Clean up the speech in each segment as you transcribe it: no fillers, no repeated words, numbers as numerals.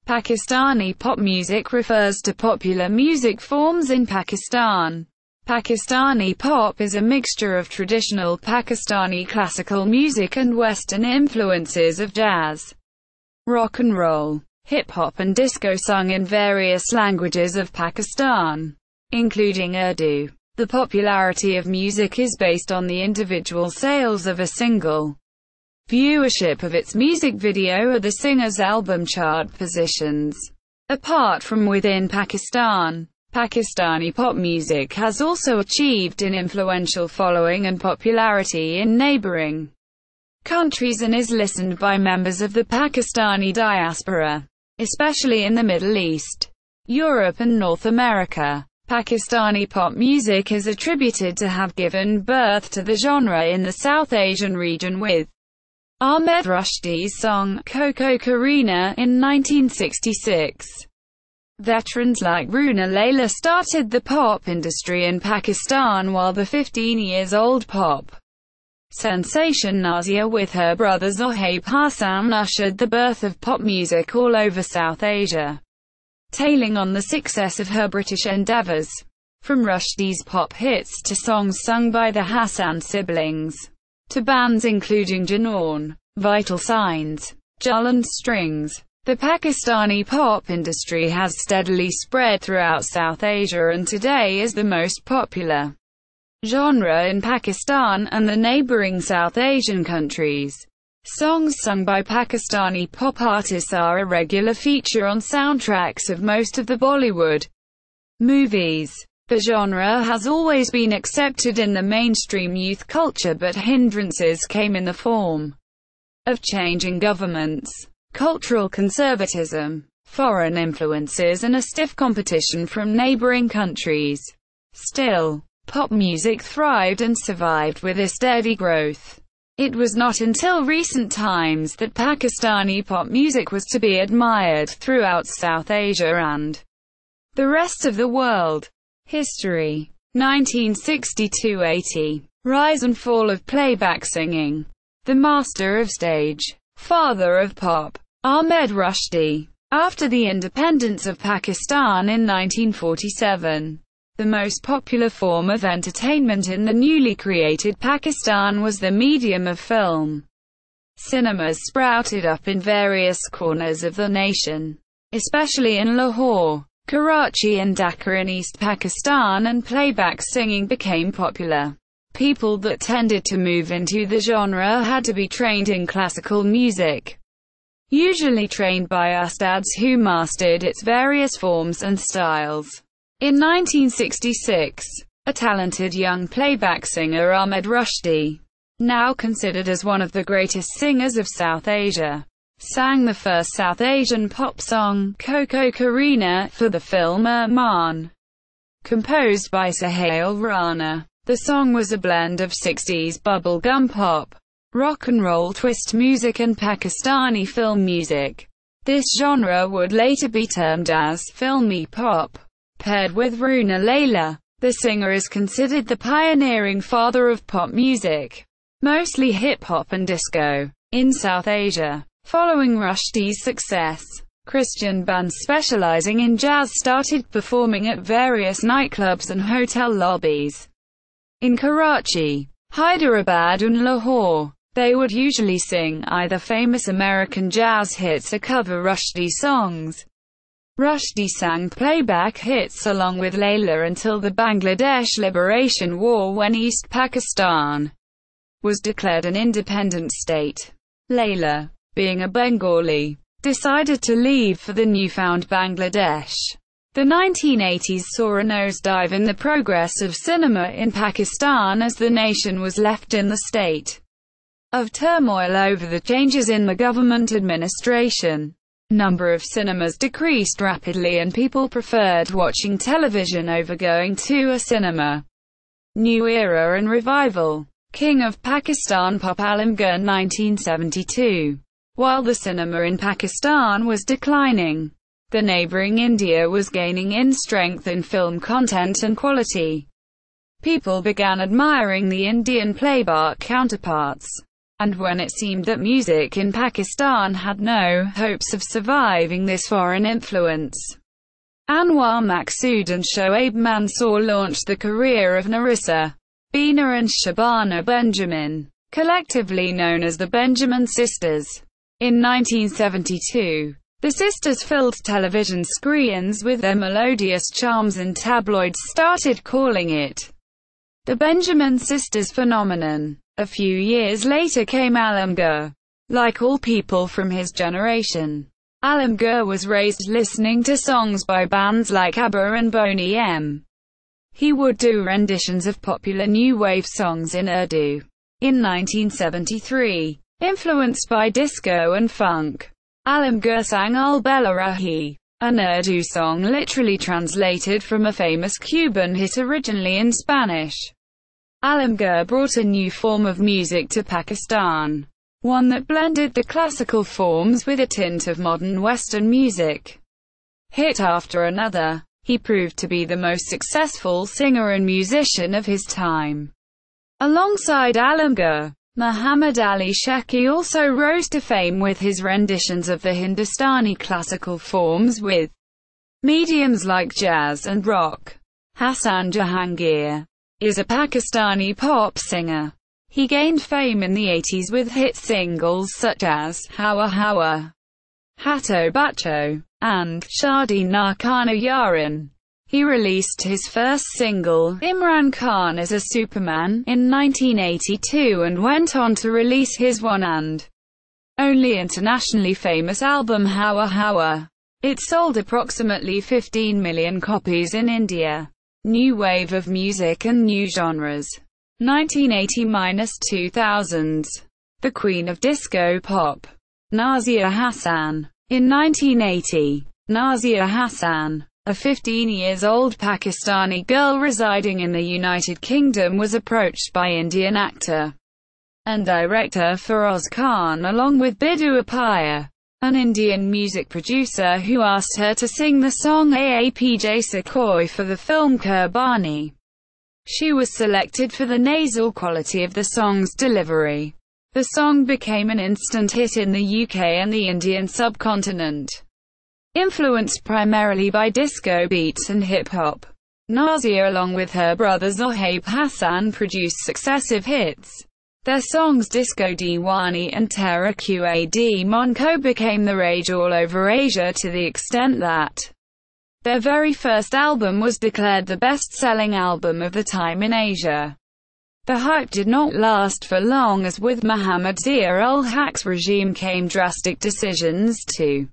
Pakistani pop music refers to popular music forms in Pakistan. Pakistani pop is a mixture of traditional Pakistani classical music and Western influences of jazz, rock and roll, hip-hop and disco sung in various languages of Pakistan, including Urdu. The popularity of music is based on the individual sales of a single, viewership of its music video, or the singer's album chart positions. Apart from within Pakistan, Pakistani pop music has also achieved an influential following and popularity in neighboring countries and is listened by members of the Pakistani diaspora, especially in the Middle East, Europe and North America. Pakistani pop music is attributed to have given birth to the genre in the South Asian region with Ahmed Rushdi's song Ko Ko Korina in 1966. Veterans like Runa Laila started the pop industry in Pakistan, while the 15-year-old pop sensation Nazia with her brother Zohaib Hassan ushered the birth of pop music all over South Asia, tailing on the success of her British endeavours. From Rushdi's pop hits to songs sung by the Hassan siblings, to bands including Junoon, Vital Signs, Jal and Strings, the Pakistani pop industry has steadily spread throughout South Asia and today is the most popular genre in Pakistan and the neighbouring South Asian countries. Songs sung by Pakistani pop artists are a regular feature on soundtracks of most of the Bollywood movies. The genre has always been accepted in the mainstream youth culture, but hindrances came in the form of changing governments, cultural conservatism, foreign influences and a stiff competition from neighboring countries. Still, pop music thrived and survived with a steady growth. It was not until recent times that Pakistani pop music was to be admired throughout South Asia and the rest of the world. History: 1960–80. Rise and fall of playback singing. The master of stage, father of pop, Ahmed Rushdi. After the independence of Pakistan in 1947, the most popular form of entertainment in the newly created Pakistan was the medium of film. Cinemas sprouted up in various corners of the nation, especially in Lahore, Karachi and Dhaka in East Pakistan, and playback singing became popular. People that tended to move into the genre had to be trained in classical music, usually trained by ustads who mastered its various forms and styles. In 1966, a talented young playback singer, Ahmed Rushdi, now considered as one of the greatest singers of South Asia, sang the first South Asian pop song, Ko Ko Korina, for the film Arman, composed by Sohail Rana. The song was a blend of 60s bubblegum pop, rock and roll twist music and Pakistani film music. This genre would later be termed as filmy pop. Paired with Runa Laila, the singer is considered the pioneering father of pop music, mostly hip-hop and disco, in South Asia. Following Rushdi's success, Christian bands specializing in jazz started performing at various nightclubs and hotel lobbies. In Karachi, Hyderabad and Lahore, they would usually sing either famous American jazz hits or cover Rushdi songs. Rushdi sang playback hits along with Laila until the Bangladesh Liberation War, when East Pakistan was declared an independent state. Laila, being a Bengali, decided to leave for the newfound Bangladesh. The 1980s saw a nosedive in the progress of cinema in Pakistan as the nation was left in the state of turmoil over the changes in the government administration. Number of cinemas decreased rapidly and people preferred watching television over going to a cinema. New Era and Revival. King of Pakistan Pop Alamgir 1972. While the cinema in Pakistan was declining, the neighboring India was gaining in strength in film content and quality. People began admiring the Indian playback counterparts. and when it seemed that music in Pakistan had no hopes of surviving this foreign influence, Anwar Maqsood and Shoaib Mansour launched the career of Narissa, Beena and Shabana Benjamin, collectively known as the Benjamin Sisters. In 1972, the sisters filled television screens with their melodious charms, and tabloids started calling it the Benjamin Sisters phenomenon. A few years later came Alamgir. Like all people from his generation, Alamgir was raised listening to songs by bands like ABBA and Boney M. He would do renditions of popular new wave songs in Urdu. In 1973, influenced by disco and funk, Alamgir sang Al Bella Rahi, an Urdu song literally translated from a famous Cuban hit originally in Spanish. Alamgir brought a new form of music to Pakistan, one that blended the classical forms with a tint of modern Western music. Hit after another, he proved to be the most successful singer and musician of his time. Alongside Alamgir, Muhammad Ali Sheikhi also rose to fame with his renditions of the Hindustani classical forms with mediums like jazz and rock. Hassan Jahangir is a Pakistani pop singer. He gained fame in the 80s with hit singles such as Hawa Hawa, Hatto Bacho, and Shadi Na Kana Yaran. He released his first single, Imran Khan as a Superman, in 1982 and went on to release his one and only internationally famous album Hawa Hawa. It sold approximately 15 million copies in India. New wave of music and new genres. 1980–2000s. The Queen of Disco Pop. Nazia Hassan. In 1980, Nazia Hassan, a 15-year-old Pakistani girl residing in the United Kingdom, was approached by Indian actor and director Feroz Khan along with Bidu Apaya, an Indian music producer, who asked her to sing the song Aapj Sakoi for the film Kurbani. She was selected for the nasal quality of the song's delivery. The song became an instant hit in the UK and the Indian subcontinent. Influenced primarily by disco beats and hip-hop, Nazia along with her brother Zohaib Hassan produced successive hits. Their songs Disco Diwani and Tera Qad Monko became the rage all over Asia, to the extent that their very first album was declared the best-selling album of the time in Asia. The hype did not last for long, as with Muhammad Zia-ul-Haq's regime came drastic decisions to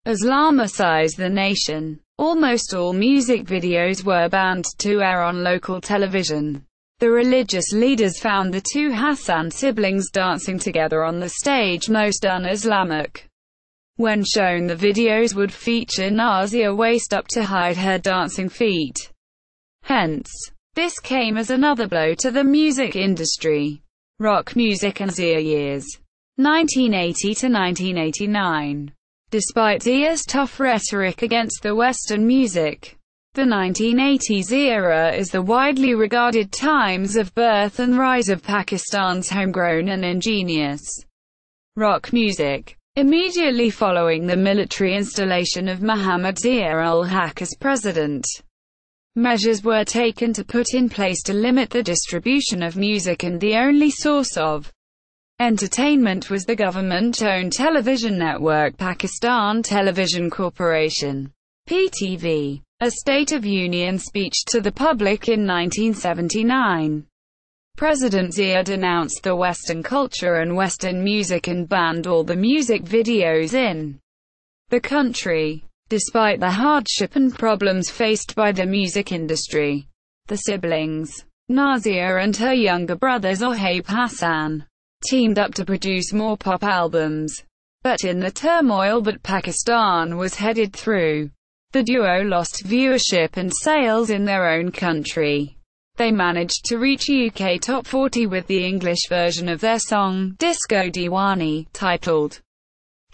Islamicize the nation. Almost all music videos were banned to air on local television. The religious leaders found the two Hassan siblings dancing together on the stage most un-Islamic. When shown, the videos would feature Nazia waist up to hide her dancing feet. Hence, this came as another blow to the music industry. Rock music and Zia years. 1980 to 1989. Despite Zia's tough rhetoric against the Western music, the 1980s era is the widely regarded times of birth and rise of Pakistan's homegrown and ingenious rock music. Immediately following the military installation of Muhammad Zia-ul-Haq as president, measures were taken to put in place to limit the distribution of music, and the only source of entertainment was the government-owned television network Pakistan Television Corporation, PTV. A State of Union speech to the public in 1979. President Zia denounced the Western culture and Western music and banned all the music videos in the country. Despite the hardship and problems faced by the music industry, the siblings, Nazia and her younger brother Zohaib Hassan, teamed up to produce more pop albums. But in the turmoil that Pakistan was headed through, the duo lost viewership and sales in their own country. They managed to reach UK Top 40 with the English version of their song, Disco Diwani, titled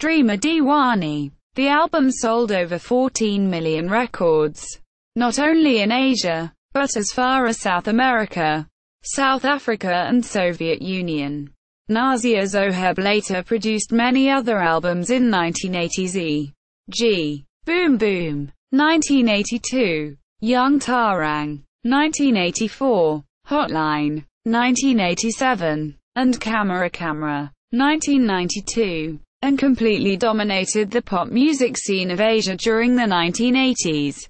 Dreamer Diwani. The album sold over 14 million records, not only in Asia, but as far as South America, South Africa and Soviet Union. Nazia. Zohaib later produced many other albums in 1980s e.g. Boom Boom, 1982, Young Tarang, 1984, Hotline, 1987, and Camera Camera, 1992, and completely dominated the pop music scene of Asia during the 1980s.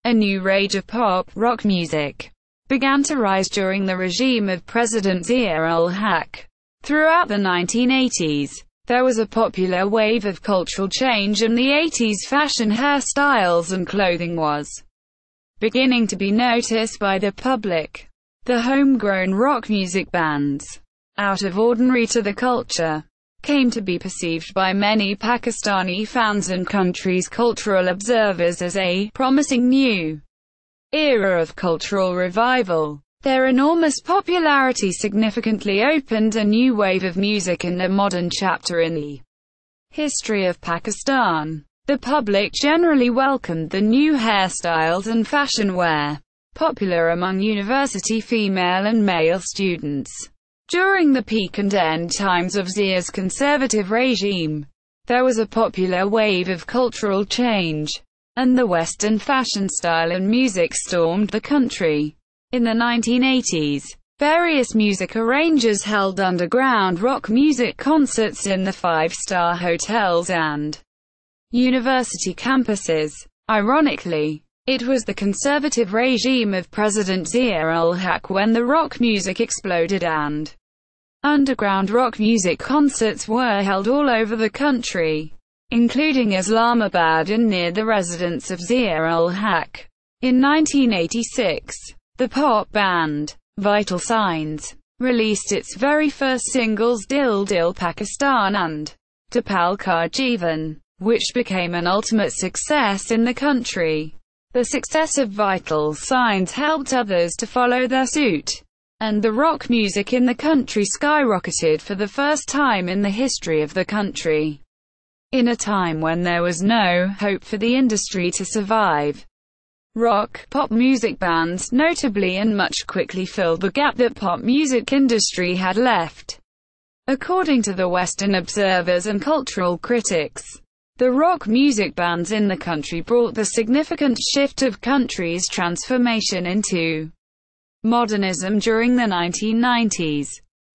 A new rage of pop, rock music began to rise during the regime of President Zia-ul-Haq. Throughout the 1980s, there was a popular wave of cultural change, and the 80s fashion, hairstyles and clothing was beginning to be noticed by the public. The homegrown rock music bands, out of ordinary to the culture, came to be perceived by many Pakistani fans and country's cultural observers as a promising new era of cultural revival. Their enormous popularity significantly opened a new wave of music and a modern chapter in the history of Pakistan. The public generally welcomed the new hairstyles and fashion wear, popular among university female and male students. During the peak and end times of Zia's conservative regime, there was a popular wave of cultural change, and the Western fashion style and music stormed the country. In the 1980s, various music arrangers held underground rock music concerts in the five-star hotels and university campuses. Ironically, it was the conservative regime of President Zia-ul-Haq when the rock music exploded, and underground rock music concerts were held all over the country, including Islamabad and near the residence of Zia-ul-Haq. In 1986, the pop band Vital Signs released its very first singles, Dil Dil Pakistan and Tapal Ka Jeevan, which became an ultimate success in the country. The success of Vital Signs helped others to follow their suit, and the rock music in the country skyrocketed for the first time in the history of the country. In a time when there was no hope for the industry to survive, rock, pop music bands notably and much quickly filled the gap that pop music industry had left. According to the Western observers and cultural critics, the rock music bands in the country brought the significant shift of country's transformation into modernism during the 1990s.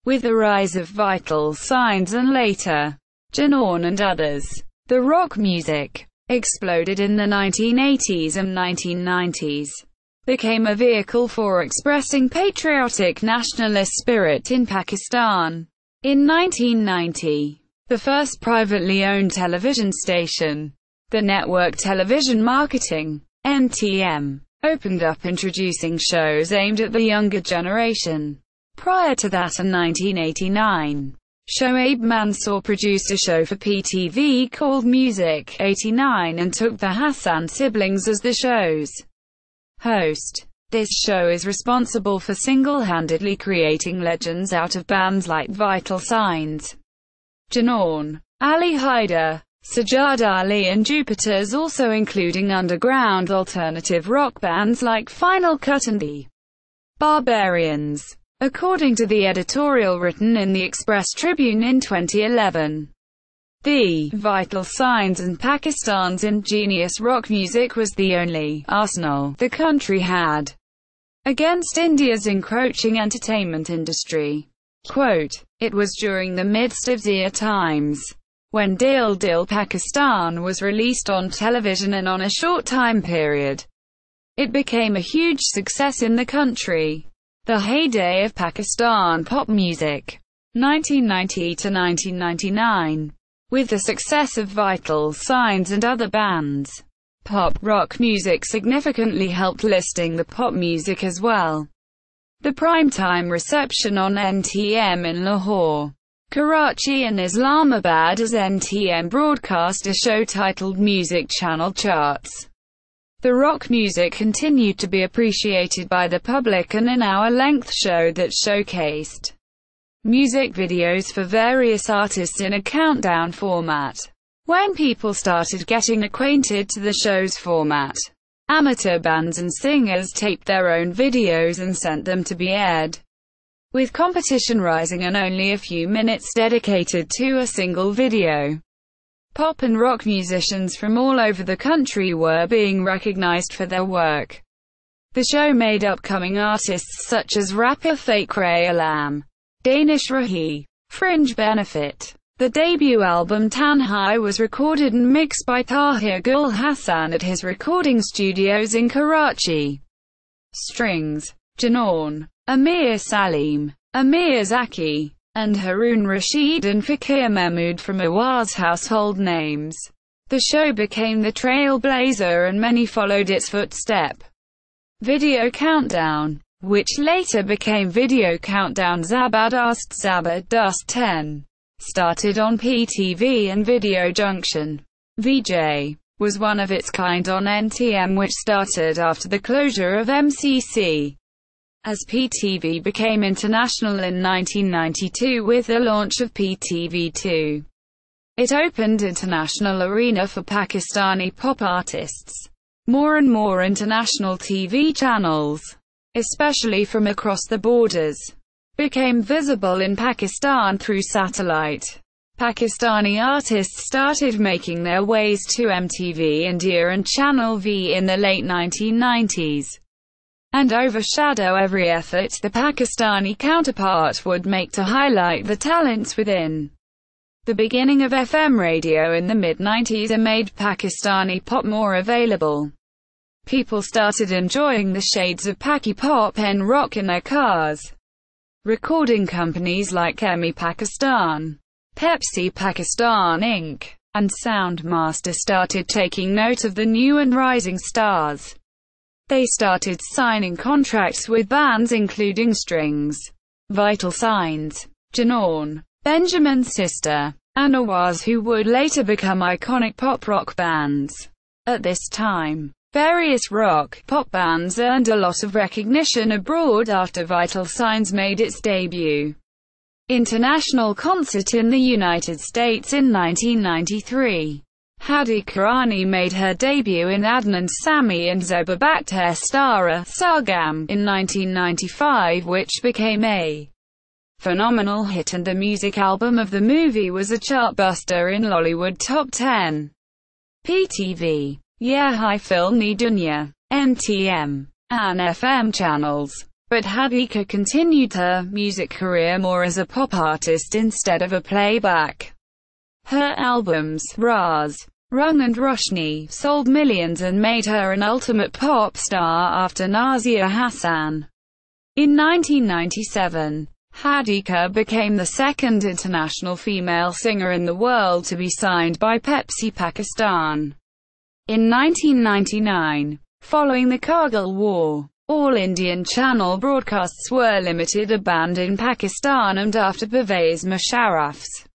With the rise of Vital Signs and later Junoon and others, the rock music exploded in the 1980s and 1990s, became a vehicle for expressing patriotic nationalist spirit in Pakistan. In 1990, the first privately owned television station, the Network Television Marketing, NTM, opened up, introducing shows aimed at the younger generation. Prior to that, in 1989, Shoaib Mansour produced a show for PTV called Music 89 and took the Hassan siblings as the show's host. This show is responsible for single-handedly creating legends out of bands like Vital Signs, Junoon, Ali Haider, Sajjad Ali and Jupiters, also including underground alternative rock bands like Final Cut and the Barbarians. According to the editorial written in the Express Tribune in 2011, the Vital Signs and Pakistan's ingenious rock music was the only arsenal the country had against India's encroaching entertainment industry. Quote, "It was during the midst of Zia times when Dil Dil Pakistan was released on television, and on a short time period, it became a huge success in the country. The heyday of Pakistan pop music, 1990 to 1999. With the success of Vital Signs and other bands, pop rock music significantly helped listing the pop music as well. The primetime reception on NTM in Lahore, Karachi and Islamabad as NTM broadcast a show titled Music Channel Charts. The rock music continued to be appreciated by the public, and an hour-length show that showcased music videos for various artists in a countdown format. When people started getting acquainted to the show's format, amateur bands and singers taped their own videos and sent them to be aired. with competition rising and only a few minutes dedicated to a single video. Pop and rock musicians from all over the country were being recognized for their work. The show made upcoming artists such as rapper Fake Ray Alam, Danish Rahi, Fringe Benefit. The debut album Tanhai was recorded and mixed by Tahir Gul Hassan at his recording studios in Karachi. Strings: Janon, Amir Salim, Amir Zaki, and Harun Rashid and Fakir Mahmood from Awaz household names. The show became the trailblazer and many followed its footstep. Video Countdown, which later became Video Countdown Zabardast 10, started on PTV and Video Junction. VJ was one of its kind on NTM, which started after the closure of MCC. As PTV became international in 1992 with the launch of PTV2, it opened international arena for Pakistani pop artists. More and more international TV channels, especially from across the borders, became visible in Pakistan through satellite. Pakistani artists started making their ways to MTV India and Channel V in the late 1990s, and overshadow every effort the Pakistani counterpart would make to highlight the talents within. The beginning of FM radio in the mid-90s made Pakistani pop more available. People started enjoying the shades of Paki pop and rock in their cars. Recording companies like EMI Pakistan, Pepsi Pakistan Inc., and Soundmaster started taking note of the new and rising stars. They started signing contracts with bands including Strings, Vital Signs, Janon, Benjamin's Sister, and Awaz, who would later become iconic pop-rock bands. At this time, various rock-pop bands earned a lot of recognition abroad after Vital Signs made its debut. International concert in the United States in 1993. Hadi Karani made her debut in Adnan Sami and Zoba Bakhter Stara Sargam in 1995, which became a phenomenal hit, and the music album of the movie was a chartbuster in Lollywood Top 10. PTV, Ye Hai Filmi Dunya, NTM, and FM channels. But Hadika continued her music career more as a pop artist instead of a playback. Her albums, Raz, Rung and Roshni, sold millions and made her an ultimate pop star after Nazia Hassan. In 1997, Hadika became the second international female singer in the world to be signed by Pepsi Pakistan. In 1999, following the Kargil War, all Indian channel broadcasts were limited or banned in Pakistan, and after Pervez Musharraf's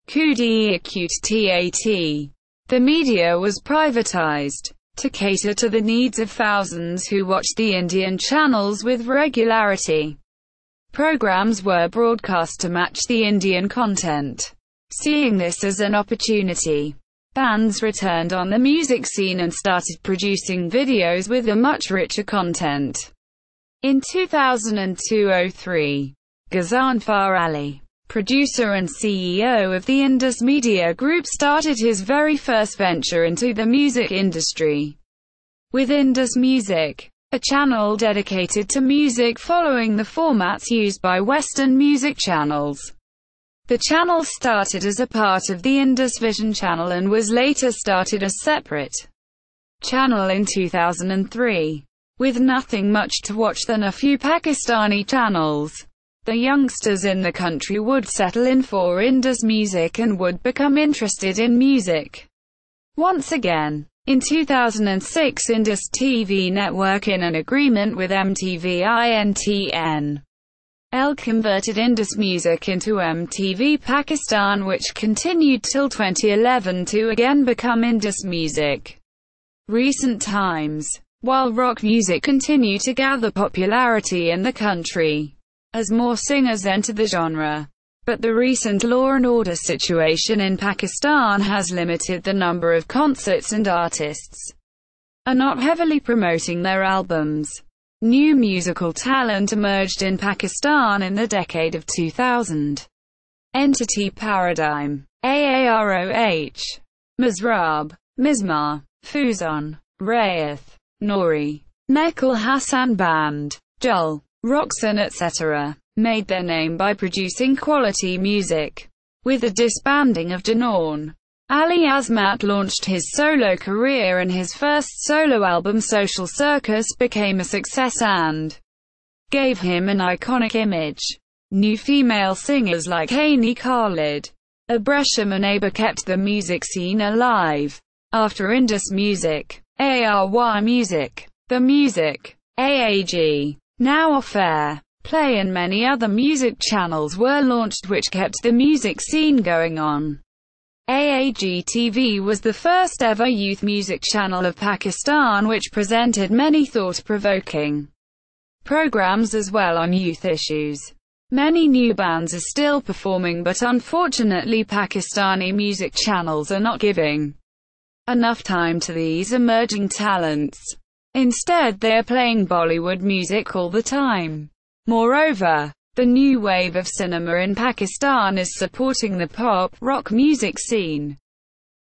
coup d'etat, the media was privatized to cater to the needs of thousands who watched the Indian channels with regularity. Programs were broadcast to match the Indian content. Seeing this as an opportunity, bands returned on the music scene and started producing videos with a much richer content. In 2002-03, Ghazanfar Ali, producer and CEO of the Indus Media Group, started his very first venture into the music industry with Indus Music, a channel dedicated to music following the formats used by Western music channels. The channel started as a part of the Indus Vision channel and was later started as separate channel in 2003. With nothing much to watch than a few Pakistani channels, the youngsters in the country would settle in for Indus Music and would become interested in music once again. In 2006, Indus TV Network, in an agreement with MTV INTN, converted Indus Music into MTV Pakistan, which continued till 2011 to again become Indus Music. Recent times, while rock music continued to gather popularity in the country as more singers enter the genre, but the recent law and order situation in Pakistan has limited the number of concerts, and artists are not heavily promoting their albums. New musical talent emerged in Pakistan in the decade of 2000. Entity Paradigm, AAROH, Mizrab, Mizmar, Fuzon, Rayeth, Nori, Nekal Hassan Band, Jul, Roxanne etc. made their name by producing quality music. With the disbanding of Janon, Ali Azmat launched his solo career and his first solo album Social Circus became a success and gave him an iconic image. New female singers like Haini Khalid, Abresha Manaba kept the music scene alive. After Indus Music, ARY Music, The Music, AAG, Now Off Air, Play and many other music channels were launched which kept the music scene going on. AAG TV was the first ever youth music channel of Pakistan which presented many thought-provoking programs as well on youth issues. Many new bands are still performing but unfortunately Pakistani music channels are not giving enough time to these emerging talents. Instead they are playing Bollywood music all the time. Moreover, the new wave of cinema in Pakistan is supporting the pop-rock music scene,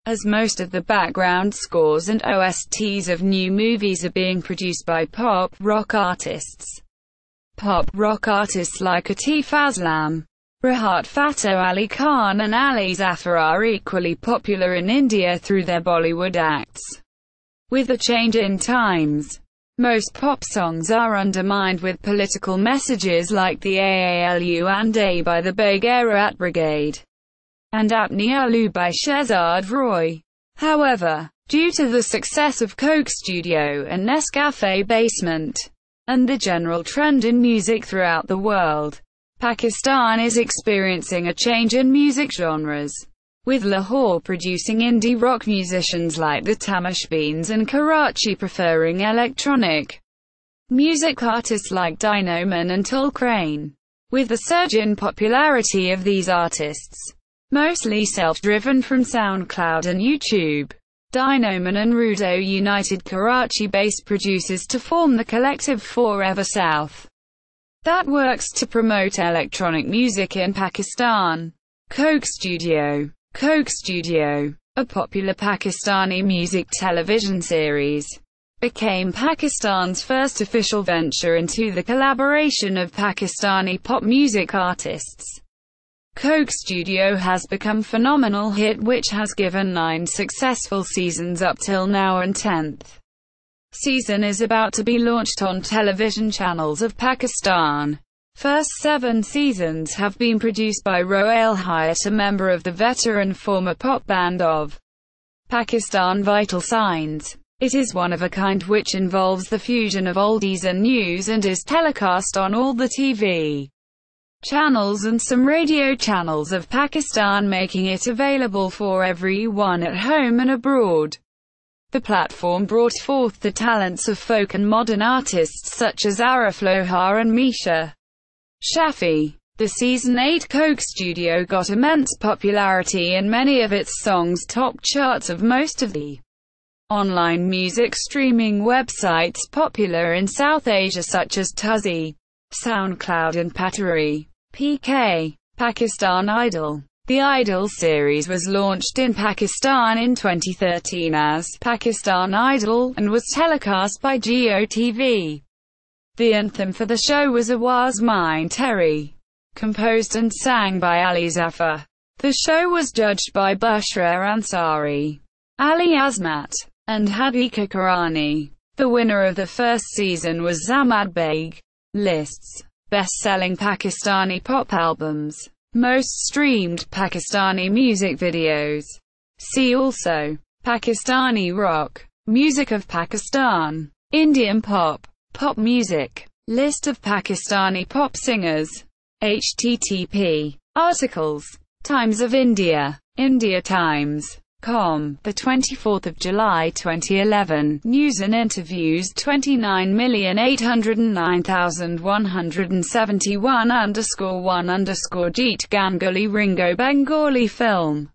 as most of the background scores and OSTs of new movies are being produced by pop-rock artists. Pop-rock artists like Atif Aslam, Rahat Fateh Ali Khan and Ali Zafar are equally popular in India through their Bollywood acts. With the change in times, most pop songs are undermined with political messages like the Aalu and A by the Bagheerat Brigade and Apni Alu by Shehzad Roy. However, due to the success of Coke Studio and Nescafe Basement, and the general trend in music throughout the world, Pakistan is experiencing a change in music genres, with Lahore producing indie rock musicians like the Tamashbeens and Karachi preferring electronic music artists like Dinoman and Tul Crane. With the surge in popularity of these artists, mostly self-driven from SoundCloud and YouTube, Dinoman and Rudo united Karachi-based producers to form the collective Forever South that works to promote electronic music in Pakistan. Coke Studio, a popular Pakistani music television series, became Pakistan's first official venture into the collaboration of Pakistani pop music artists. Coke Studio has become a phenomenal hit which has given 9 successful seasons up till now and 10th season is about to be launched on television channels of Pakistan. First 7 seasons have been produced by Roel Hyatt, a member of the veteran former pop band of Pakistan Vital Signs. It is one of a kind which involves the fusion of oldies and news and is telecast on all the TV channels and some radio channels of Pakistan, making it available for everyone at home and abroad. The platform brought forth the talents of folk and modern artists such as Arif Lohar and Misha Shafi. The Season 8 Coke Studio got immense popularity and many of its songs topped charts of most of the online music streaming websites popular in South Asia such as Tuzi, SoundCloud and Patari. PK. Pakistan Idol. The Idol series was launched in Pakistan in 2013 as Pakistan Idol, and was telecast by Geo TV. The anthem for the show was Awaz Mein Teri, composed and sang by Ali Zafar. The show was judged by Bushra Ansari, Ali Azmat, and Hadika Karani. The winner of the first season was Zamad Beg. Lists. Best-selling Pakistani pop albums. Most streamed Pakistani music videos. See also Pakistani rock, music of Pakistan, Indian pop, pop music, list of Pakistani pop singers. http articles Times of India, India Times. Com, the 24th of July 2011. News and interviews 29,809,171 _1 _ Jeet Ganguly Ringo Bengali film.